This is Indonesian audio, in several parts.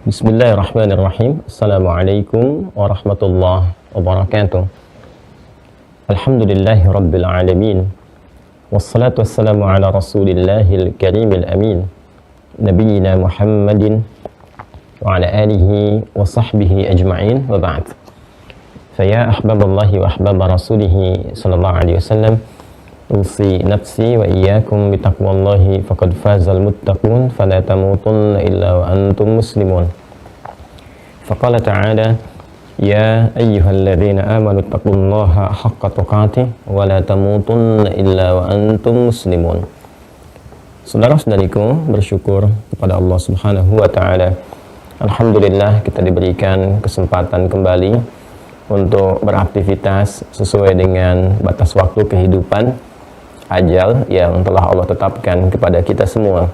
Bismillahirrahmanirrahim. Assalamualaikum warahmatullahi wabarakatuh. Alhamdulillahi rabbil alamin. Wassalatu wassalamu ala rasulillahil karimil amin. Nabiyyina Muhammadin wa ala alihi wa sahbihi ajma'in wa ba'd. Faya ahbaballahi wa ahbaba rasulihi sallallahu alaihi wasallam, usi nafsi wa iyyakum bitaqwallahi faqad fazal muttaqun fala tamutunna illa wa antum muslimun. Faqala ta'ala ya ayyuhalladzina amanu taqullaha haqqa tuqatih wa la tamutunna illa wa antum muslimun. Saudara-saudariku, bersyukur kepada Allah Subhanahu wa taala. Alhamdulillah kita diberikan kesempatan kembali untuk beraktivitas sesuai dengan batas waktu kehidupan ajal yang telah Allah tetapkan kepada kita semua.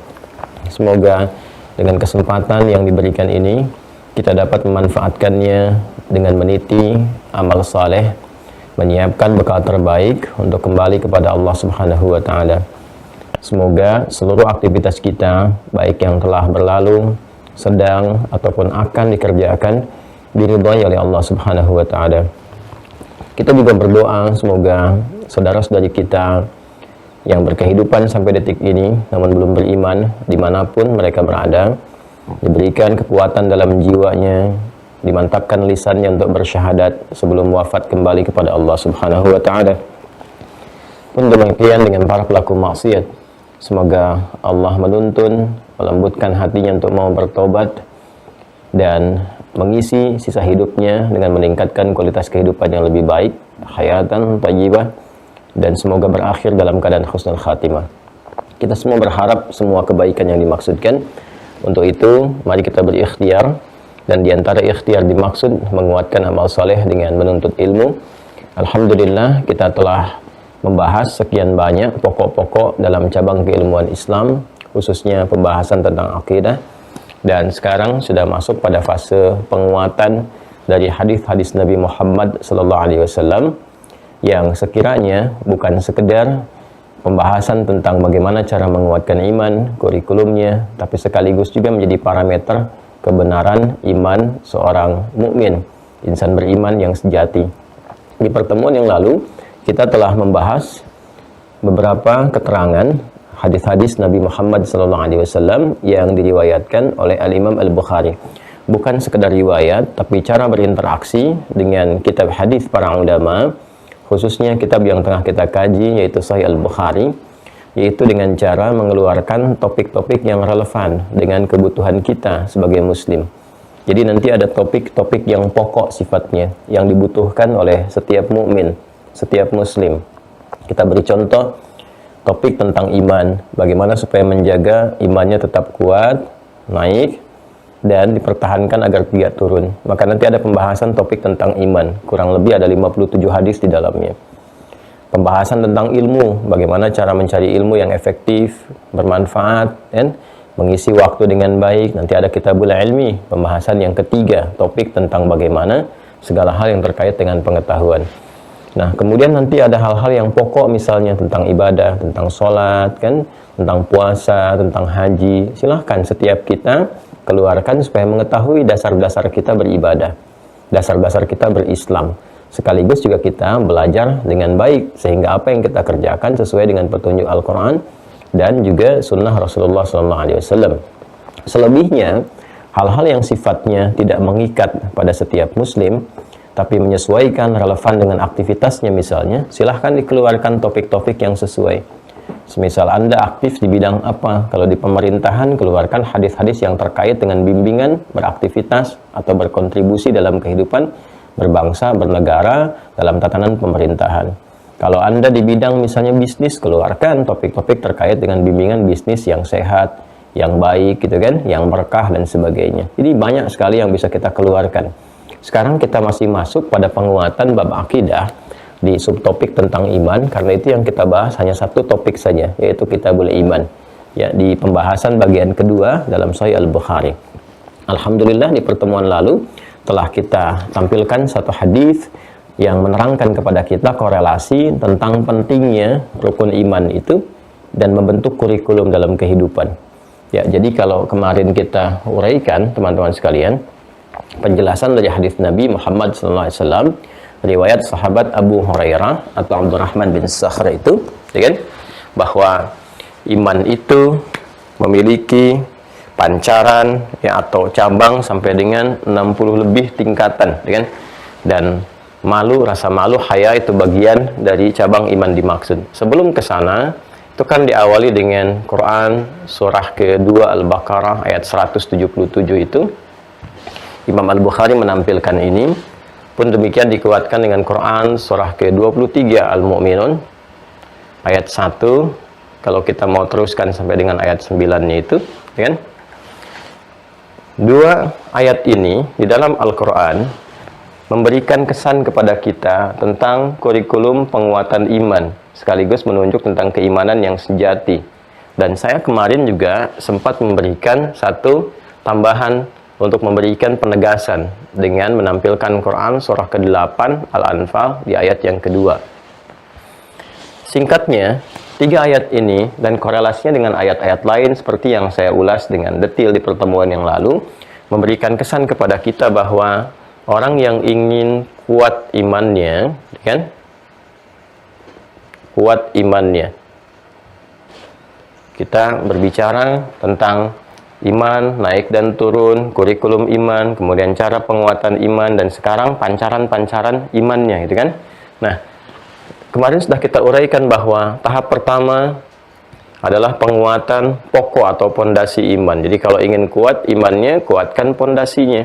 Semoga dengan kesempatan yang diberikan ini kita dapat memanfaatkannya dengan meniti amal saleh, menyiapkan bekal terbaik untuk kembali kepada Allah Subhanahu wa taala. Semoga seluruh aktivitas kita, baik yang telah berlalu, sedang ataupun akan dikerjakan, diridhai oleh Allah Subhanahu wa taala. Kita juga berdoa semoga saudara-saudari kita yang berkehidupan sampai detik ini namun belum beriman, dimanapun mereka berada, diberikan kekuatan dalam jiwanya, dimantapkan lisannya untuk bersyahadat sebelum wafat kembali kepada Allah Subhanahu wa taala. Pun demikian dengan para pelaku maksiat, semoga Allah menuntun, melembutkan hatinya untuk mau bertobat dan mengisi sisa hidupnya dengan meningkatkan kualitas kehidupan yang lebih baik, hayatan thayyibah, dan semoga berakhir dalam keadaan husnul khatimah. Kita semua berharap semua kebaikan yang dimaksudkan. Untuk itu, mari kita berikhtiar, dan diantara ikhtiar dimaksud menguatkan amal soleh dengan menuntut ilmu. Alhamdulillah, kita telah membahas sekian banyak pokok-pokok dalam cabang keilmuan Islam, khususnya pembahasan tentang akidah, dan sekarang sudah masuk pada fase penguatan dari hadis-hadis Nabi Muhammad SAW, yang sekiranya bukan sekedar pembahasan tentang bagaimana cara menguatkan iman, kurikulumnya, tapi sekaligus juga menjadi parameter kebenaran iman seorang mukmin, insan beriman yang sejati. Di pertemuan yang lalu, kita telah membahas beberapa keterangan hadis-hadis Nabi Muhammad SAW yang diriwayatkan oleh Al-Imam Al-Bukhari. Bukan sekedar riwayat, tapi cara berinteraksi dengan kitab hadis para ulama, khususnya kitab yang tengah kita kaji yaitu Sahih Al-Bukhari, yaitu dengan cara mengeluarkan topik-topik yang relevan dengan kebutuhan kita sebagai muslim. Jadi nanti ada topik-topik yang pokok sifatnya yang dibutuhkan oleh setiap mukmin, setiap muslim. Kita beri contoh topik tentang iman, bagaimana supaya menjaga imannya tetap kuat, naik, dan dipertahankan agar tidak turun. Maka nanti ada pembahasan topik tentang iman, kurang lebih ada 57 hadis di dalamnya. Pembahasan tentang ilmu, bagaimana cara mencari ilmu yang efektif, bermanfaat, dan mengisi waktu dengan baik. Nanti ada kitabul ilmi, pembahasan yang ketiga, topik tentang bagaimana segala hal yang terkait dengan pengetahuan. Nah, kemudian nanti ada hal-hal yang pokok, misalnya tentang ibadah, tentang sholat, kan, tentang puasa, tentang haji. Silahkan setiap kita keluarkan supaya mengetahui dasar-dasar kita beribadah, dasar-dasar kita berislam. Sekaligus juga kita belajar dengan baik, sehingga apa yang kita kerjakan sesuai dengan petunjuk Al-Quran dan juga sunnah Rasulullah SAW. Selebihnya, hal-hal yang sifatnya tidak mengikat pada setiap muslim, tapi menyesuaikan relevan dengan aktivitasnya misalnya, silahkan dikeluarkan topik-topik yang sesuai. Semisal Anda aktif di bidang apa, kalau di pemerintahan, keluarkan hadis-hadis yang terkait dengan bimbingan, beraktivitas, atau berkontribusi dalam kehidupan berbangsa, bernegara, dalam tatanan pemerintahan. Kalau Anda di bidang misalnya bisnis, keluarkan topik-topik terkait dengan bimbingan bisnis yang sehat, yang baik, gitu kan, yang berkah, dan sebagainya. Jadi banyak sekali yang bisa kita keluarkan. Sekarang kita masih masuk pada penguatan bab akidah di subtopik tentang iman, karena itu yang kita bahas hanya satu topik saja, yaitu kitabul iman, ya, di pembahasan bagian kedua dalam Sahih Al-Bukhari. Alhamdulillah, di pertemuan lalu telah kita tampilkan satu hadis yang menerangkan kepada kita korelasi tentang pentingnya rukun iman itu dan membentuk kurikulum dalam kehidupan. Ya, jadi kalau kemarin kita uraikan teman-teman sekalian, penjelasan dari hadis Nabi Muhammad SAW, riwayat sahabat Abu Hurairah atau Abdurrahman bin Sakhr itu, ya kan, bahwa iman itu memiliki pancaran ya atau cabang sampai dengan 60 lebih tingkatan, ya kan? Dan rasa malu, haya itu bagian dari cabang iman dimaksud. Sebelum ke sana, itu kan diawali dengan Quran surah kedua Al-Baqarah ayat 177 itu. Imam Al-Bukhari menampilkan ini, pun demikian dikuatkan dengan Quran surah ke-23 Al-Mu'minun ayat 1. Kalau kita mau teruskan sampai dengan ayat 9-nya itu, ya kan? Dua ayat ini di dalam Al-Quran memberikan kesan kepada kita tentang kurikulum penguatan iman, sekaligus menunjuk tentang keimanan yang sejati. Dan saya kemarin juga sempat memberikan satu tambahan untuk memberikan penegasan dengan menampilkan Quran surah ke-8 Al-Anfal di ayat yang kedua. Singkatnya, 3 ayat ini dan korelasinya dengan ayat-ayat lain seperti yang saya ulas dengan detail di pertemuan yang lalu, memberikan kesan kepada kita bahwa orang yang ingin kuat imannya, kan? Kuat imannya. Kita berbicara tentang iman, naik dan turun, kurikulum iman, kemudian cara penguatan iman, dan sekarang pancaran-pancaran imannya, gitu kan? Nah, kemarin sudah kita uraikan bahwa tahap pertama adalah penguatan pokok atau pondasi iman. Jadi kalau ingin kuat imannya, kuatkan pondasinya,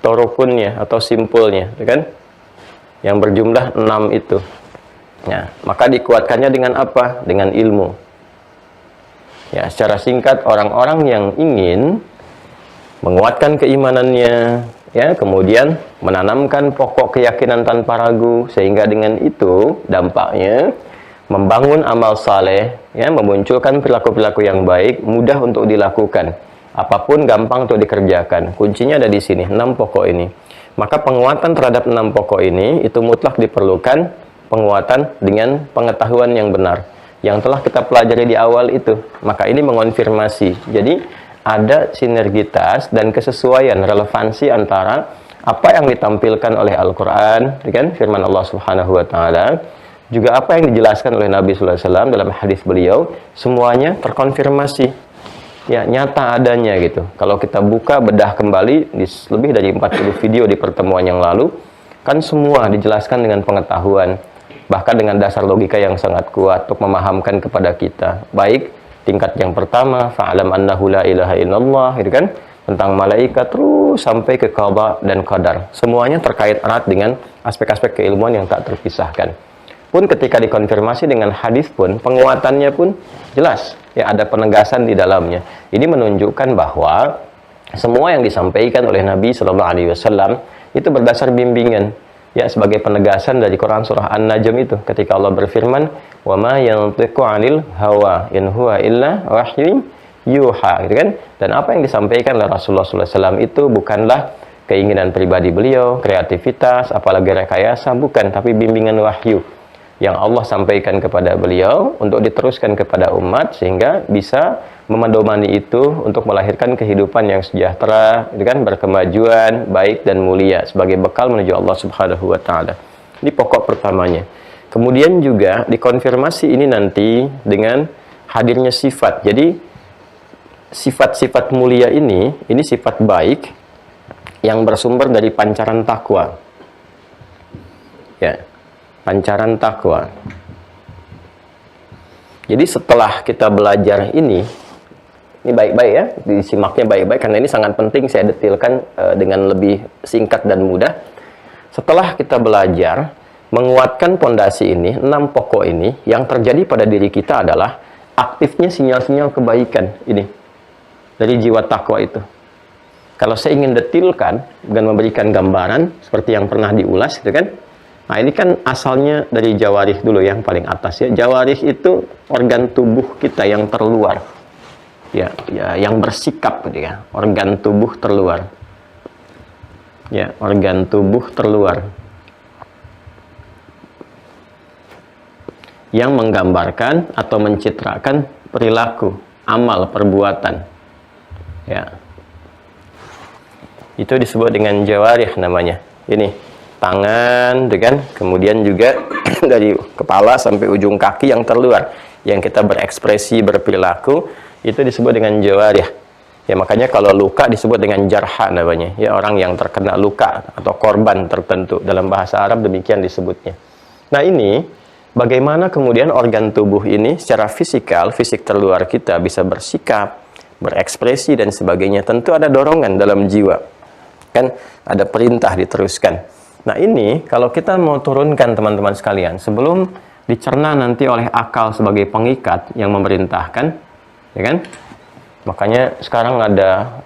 atau rukunnya, atau simpulnya, kan? Yang berjumlah 6 itu. Nah, maka dikuatkannya dengan apa? Dengan ilmu. Ya, secara singkat, orang-orang yang ingin menguatkan keimanannya, ya, kemudian menanamkan pokok keyakinan tanpa ragu, sehingga dengan itu dampaknya membangun amal saleh, ya, memunculkan perilaku-perilaku yang baik, mudah untuk dilakukan. Apapun gampang untuk dikerjakan. Kuncinya ada di sini, 6 pokok ini. Maka penguatan terhadap 6 pokok ini itu mutlak diperlukan penguatan dengan pengetahuan yang benar yang telah kita pelajari di awal itu. Maka ini mengonfirmasi. Jadi ada sinergitas dan kesesuaian, relevansi antara apa yang ditampilkan oleh Al-Quran, kan, firman Allah Subhanahu wa Ta'ala, juga apa yang dijelaskan oleh Nabi Sallallahu Alaihi Wasallam dalam hadis beliau, semuanya terkonfirmasi, ya, nyata adanya gitu. Kalau kita buka bedah kembali di lebih dari 40 video di pertemuan yang lalu, kan semua dijelaskan dengan pengetahuan, bahkan dengan dasar logika yang sangat kuat untuk memahamkan kepada kita. Baik tingkat yang pertama, fa'alam annahu la ilaha illallah, gitu kan, tentang malaikat, terus sampai ke qada dan qadar. Semuanya terkait erat dengan aspek-aspek keilmuan yang tak terpisahkan. Pun ketika dikonfirmasi dengan hadis pun, penguatannya pun jelas, ya, ada penegasan di dalamnya. Ini menunjukkan bahwa semua yang disampaikan oleh Nabi Sallallahu Alaihi Wasallam itu berdasar bimbingan, ya, sebagai penegasan dari Quran surah An-Najm itu, ketika Allah berfirman, wa ma yantiqu 'anil hawa in huwa illa wahyun yuha, gitu kan? Dan apa yang disampaikan oleh Rasulullah SAW itu bukanlah keinginan pribadi beliau, kreativitas, apalagi rekayasa, bukan, tapi bimbingan wahyu yang Allah sampaikan kepada beliau untuk diteruskan kepada umat, sehingga bisa memedomani itu untuk melahirkan kehidupan yang sejahtera, gitu kan, berkemajuan, baik dan mulia sebagai bekal menuju Allah Subhanahu wa Ta'ala. Ini pokok pertamanya. Kemudian juga dikonfirmasi ini nanti dengan hadirnya sifat. Jadi sifat-sifat mulia ini sifat baik yang bersumber dari pancaran takwa. Ya, pancaran takwa. Jadi setelah kita belajar ini baik-baik ya, disimaknya baik-baik karena ini sangat penting, saya detilkan dengan lebih singkat dan mudah. Setelah kita belajar menguatkan pondasi ini, 6 pokok ini, yang terjadi pada diri kita adalah aktifnya sinyal-sinyal kebaikan ini dari jiwa takwa itu. Kalau saya ingin detilkan dengan memberikan gambaran seperti yang pernah diulas, gitu kan. Nah, ini kan asalnya dari jawarih dulu yang paling atas, ya. Jawarih itu organ tubuh kita yang terluar. Ya, yang bersikap, gitu ya. Organ tubuh terluar. Ya, organ tubuh terluar. Yang menggambarkan atau mencitrakan perilaku, amal, perbuatan. Ya. Itu disebut dengan jawarih namanya. Ini tangan, kan? Kemudian juga dari kepala sampai ujung kaki yang terluar, yang kita berekspresi, berperilaku, itu disebut dengan jawarih. Ya, makanya kalau luka disebut dengan jarha namanya. Ya, orang yang terkena luka atau korban tertentu, dalam bahasa Arab demikian disebutnya. Nah, ini bagaimana kemudian organ tubuh ini secara fisikal, fisik terluar kita bisa bersikap, berekspresi dan sebagainya. Tentu ada dorongan dalam jiwa. Kan ada perintah diteruskan. Nah, ini kalau kita mau turunkan teman-teman sekalian, sebelum dicerna nanti oleh akal sebagai pengikat yang memerintahkan, ya kan? Makanya sekarang ada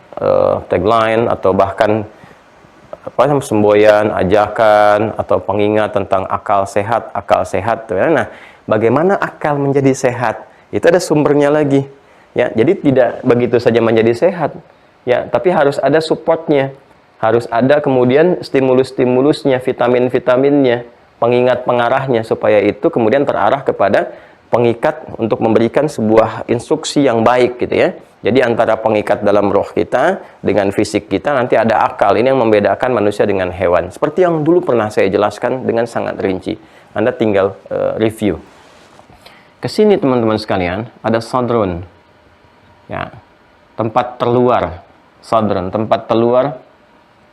tagline atau bahkan semboyan, ajakan atau pengingat tentang akal sehat, akal sehat. Nah, bagaimana akal menjadi sehat? Itu ada sumbernya lagi. Ya, jadi tidak begitu saja menjadi sehat. Ya, tapi harus ada supportnya. Harus ada kemudian stimulus-stimulusnya, vitamin-vitaminnya, pengingat pengarahnya, supaya itu kemudian terarah kepada pengikat untuk memberikan sebuah instruksi yang baik gitu ya. Jadi antara pengikat dalam roh kita dengan fisik kita, nanti ada akal. Ini yang membedakan manusia dengan hewan. Seperti yang dulu pernah saya jelaskan dengan sangat rinci. Anda tinggal review. Kesini teman-teman sekalian, ada sadrun. Ya, tempat terluar. Sadrun, tempat terluar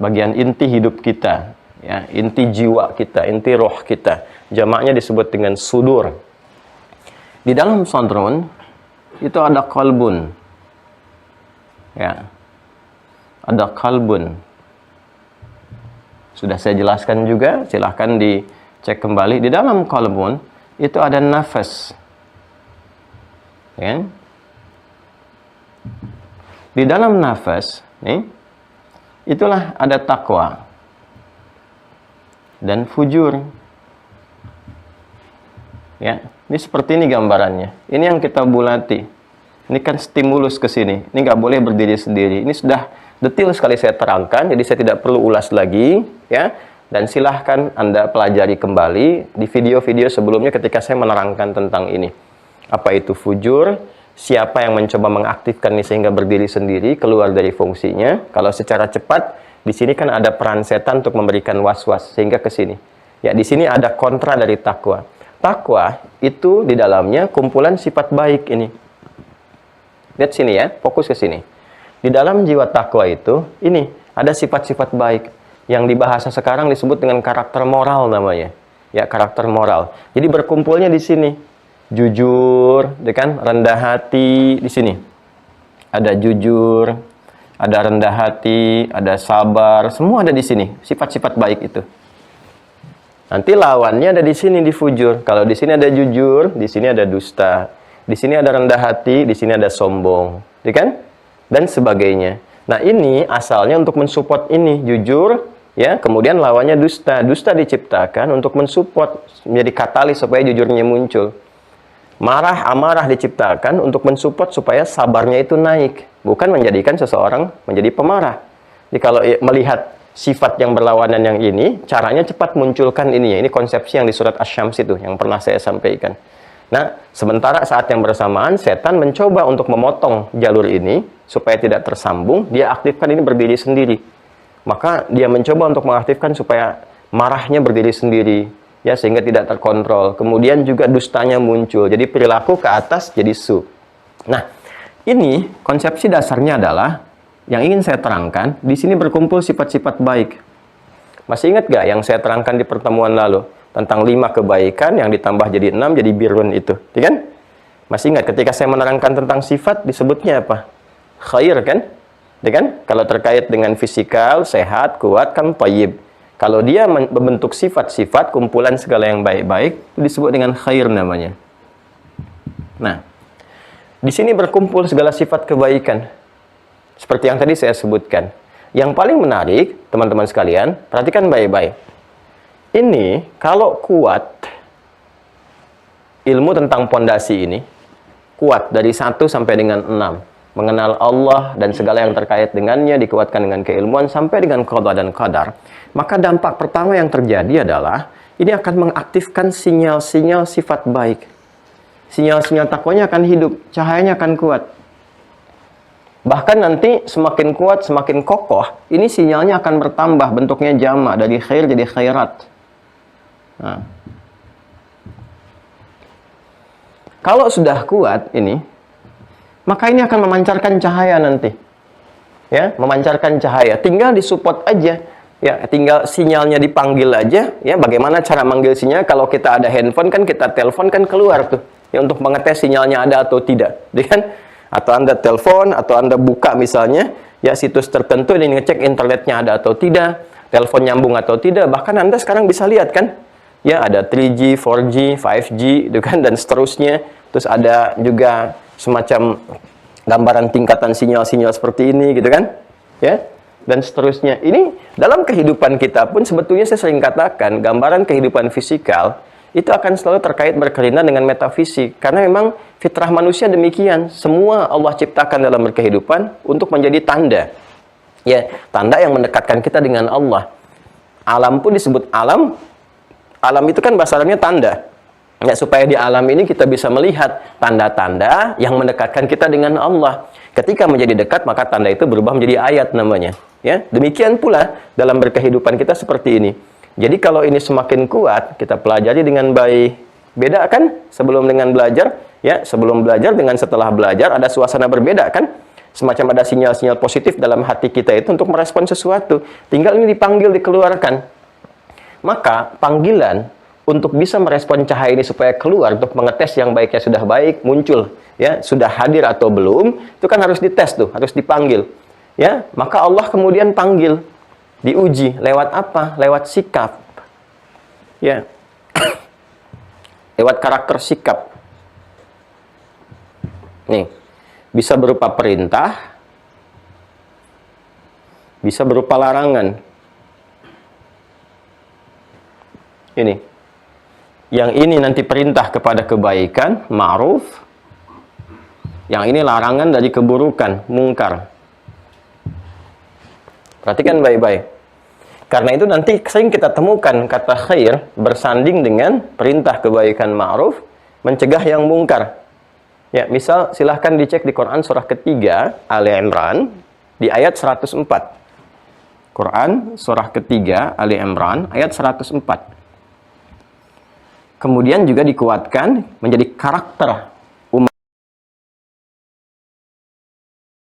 bagian inti hidup kita, ya, inti jiwa kita, inti roh kita. Jamaknya disebut dengan sudur. Di dalam sadrun itu ada qalbun. Ya. Ada qalbun. Sudah saya jelaskan juga, silahkan dicek kembali. Di dalam qalbun itu ada nafas. Ya. Di dalam nafas, nih, itulah ada takwa dan fujur. Ya, ini seperti ini gambarannya. Ini yang kita bulati. Ini kan stimulus ke sini. Ini nggak boleh berdiri sendiri. Ini sudah detail sekali saya terangkan, jadi saya tidak perlu ulas lagi, ya. Dan silahkan Anda pelajari kembali di video-video sebelumnya ketika saya menerangkan tentang ini. Apa itu fujur? Siapa yang mencoba mengaktifkan ini sehingga berdiri sendiri, keluar dari fungsinya. Kalau secara cepat, di sini kan ada peran setan untuk memberikan was-was sehingga ke sini. Ya, di sini ada kontra dari takwa. Takwa itu di dalamnya kumpulan sifat baik ini. Lihat sini ya, fokus ke sini. Di dalam jiwa takwa itu, ini ada sifat-sifat baik yang di bahasa sekarang disebut dengan karakter moral namanya. Ya, karakter moral. Jadi berkumpulnya di sini. Jujur, kan? Rendah hati di sini. Ada jujur, ada rendah hati, ada sabar, semua ada di sini. Sifat-sifat baik itu. Nanti lawannya ada di sini di fujur. Kalau di sini ada jujur, di sini ada dusta. Di sini ada rendah hati, di sini ada sombong, kan? Dan sebagainya. Nah, ini asalnya untuk mensupport ini, jujur, ya. Kemudian lawannya dusta. Dusta diciptakan untuk mensupport, menjadi katalis supaya jujurnya muncul. Marah, amarah diciptakan untuk mensupport supaya sabarnya itu naik. Bukan menjadikan seseorang menjadi pemarah. Jadi kalau melihat sifat yang berlawanan yang ini, caranya cepat munculkan ininya. Ini konsepsi yang di surat Asy-Syams itu, yang pernah saya sampaikan. Nah, sementara saat yang bersamaan, setan mencoba untuk memotong jalur ini, supaya tidak tersambung, dia aktifkan ini berdiri sendiri. Maka dia mencoba untuk mengaktifkan supaya marahnya berdiri sendiri. Ya, sehingga tidak terkontrol. Kemudian juga dustanya muncul. Jadi perilaku ke atas jadi su. Nah, ini konsepsi dasarnya adalah yang ingin saya terangkan. Di sini berkumpul sifat-sifat baik. Masih ingat gak yang saya terangkan di pertemuan lalu tentang 5 kebaikan yang ditambah jadi 6 jadi birrun itu, ya kan? Masih ingat ketika saya menerangkan tentang sifat disebutnya apa? Khair kan? Ya kan? Kalau terkait dengan fisikal, sehat, kuat kan thayyib. Kalau dia membentuk sifat-sifat, kumpulan segala yang baik-baik, itu disebut dengan khair namanya. Nah, di sini berkumpul segala sifat kebaikan. Seperti yang tadi saya sebutkan. Yang paling menarik, teman-teman sekalian, perhatikan baik-baik. Ini, kalau kuat, ilmu tentang pondasi ini, kuat dari 1 sampai dengan 6. Mengenal Allah dan segala yang terkait dengannya, dikuatkan dengan keilmuan sampai dengan qada dan qadar. Maka dampak pertama yang terjadi adalah ini akan mengaktifkan sinyal-sinyal sifat baik. Sinyal-sinyal takwanya akan hidup, cahayanya akan kuat. Bahkan nanti semakin kuat, semakin kokoh, ini sinyalnya akan bertambah, bentuknya jama, dari khair jadi khairat. Nah. Kalau sudah kuat ini, maka ini akan memancarkan cahaya nanti. Ya, memancarkan cahaya. Tinggal disupport aja. Ya, tinggal sinyalnya dipanggil aja. Ya, bagaimana cara manggil sinyal? Kalau kita ada handphone kan kita telepon kan keluar tuh. Ya, untuk mengetes sinyalnya ada atau tidak. Ya kan? Atau Anda telepon, atau Anda buka misalnya, ya situs tertentu ini ngecek internetnya ada atau tidak, telepon nyambung atau tidak. Bahkan Anda sekarang bisa lihat kan? Ya, ada 3G, 4G, 5G, gitu kan, dan seterusnya. Terus ada juga semacam gambaran tingkatan sinyal-sinyal seperti ini, gitu kan? Ya, dan seterusnya. Ini dalam kehidupan kita pun sebetulnya saya sering katakan, gambaran kehidupan fisikal itu akan selalu terkait berkelainan dengan metafisik. Karena memang fitrah manusia demikian. Semua Allah ciptakan dalam berkehidupan untuk menjadi tanda. Ya, tanda yang mendekatkan kita dengan Allah. Alam pun disebut alam. Alam itu kan bahasa Arabnya tanda. Ya, supaya di alam ini kita bisa melihat tanda-tanda yang mendekatkan kita dengan Allah. Ketika menjadi dekat, maka tanda itu berubah menjadi ayat namanya. Ya, demikian pula dalam berkehidupan kita seperti ini. Jadi kalau ini semakin kuat, kita pelajari dengan baik. Beda kan sebelum dengan belajar? Ya, sebelum belajar dengan setelah belajar ada suasana berbeda kan? Semacam ada sinyal-sinyal positif dalam hati kita itu untuk merespon sesuatu. Tinggal ini dipanggil, dikeluarkan. Maka panggilan untuk bisa merespon cahaya ini supaya keluar, untuk mengetes yang baiknya sudah baik, muncul, ya, sudah hadir atau belum, itu kan harus dites tuh, harus dipanggil. Ya, maka Allah kemudian panggil, diuji lewat apa? Lewat sikap. Ya. Lewat karakter sikap. Nih, bisa berupa perintah, bisa berupa larangan. Ini. Yang ini nanti perintah kepada kebaikan, ma'ruf. Yang ini larangan dari keburukan, mungkar. Perhatikan baik-baik. Karena itu nanti sering kita temukan kata khair bersanding dengan perintah kebaikan, ma'ruf, mencegah yang mungkar. Ya, misal silahkan dicek di Quran surah ketiga, Ali Imran, di ayat 104. Quran surah ketiga, Ali Imran, ayat 104. Kemudian juga dikuatkan menjadi karakter